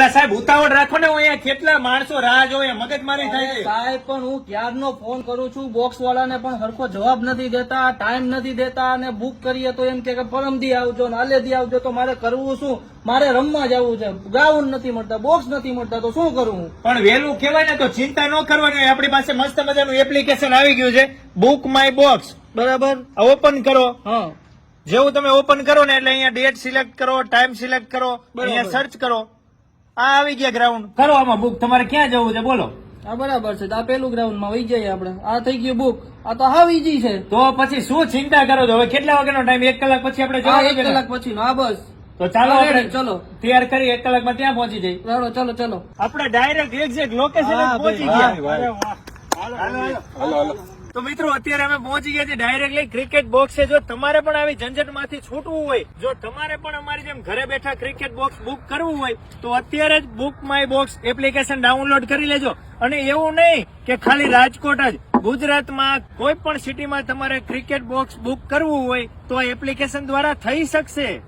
અલા સાહેબ ઉતાવળ રાખો ને, હું અહીંયા કેટલા માણસો રાહ જોવે, મગજમારી થાય છે. સાહેબ પણ હું ક્યારનો ફોન કરું છું બોક્સ વાળાને, પણ સરખો જવાબ નથી દેતા, ટાઈમ નથી દેતા, અને બુક કરીએ તો એમ કે પરમદી આવજો ને આલેદી આવજો. તો મારે કરવું શું? મારે રમવા જવું છે, ગ્રાઉન્ડ નથી મળતા, બોક્સ નથી મળતા, તો શું કરું? પણ વહેલું કહેવાય ને, તો ચિંતા ન કરવાની હોય. આપણી પાસે મસ્ત મજાનું એપ્લિકેશન આવી ગયું છે, બુક માય બોક્સ. બરાબર, ઓપન કરો. હા, જેવું તમે ઓપન કરો ને એટલે અહીંયા ડેટ સિલેક્ટ કરો, ટાઈમ સિલેક્ટ કરો, અહીંયા સર્ચ કરો. આ આવી ગયા ગ્રાઉન્ડ. કરો આમાં બુક. તમારે ક્યાં જવું છે બોલો? હા બરાબર છે. આ પેલું ગ્રાઉન્ડ માં વહી જઈએ આપણે. આ થઈ ગયું બુક. આ તો હાવ ઈજી છે. તો પછી શું ચિંતા કરો છો? હવે કેટલા વાગ્યાનો ટાઈમ? 1 કલાક પછી આપણે હા, જવાનું 1 છે ને? કલાક પછી. હા બસ. તો ચાલો હા, આપણે ready, ચલો તૈયાર કરી 1 કલાકમાં ત્યાં પહોંચી જઈએ. ચલો ચલો. આપણે ડાયરેક્ટ એક્ઝેક્ટ લોકેશન પહોંચી ગયા. તો મિત્રો અત્યારે અમે પહોંચી ગયા છીએ ડાયરેક્ટલી ક્રિકેટ બોક્સ છે. જો તમારે પણ આવી ઝંઝટમાંથી છૂટવું હોય, જો તમારે પણ અમારી જેમ ઘરે બેઠા ક્રિકેટ બોક્સ બુક કરવું હોય, તો અત્યારે જ book my box application download કરી લેજો. અને એવું નહીં કે ખાલી રાજકોટ જ, ગુજરાતમાં કોઈ પણ સિટીમાં તમારે ક્રિકેટ બોક્સ બુક કરવું હોય તો આ એપ્લિકેશન દ્વારા થઈ શકશે.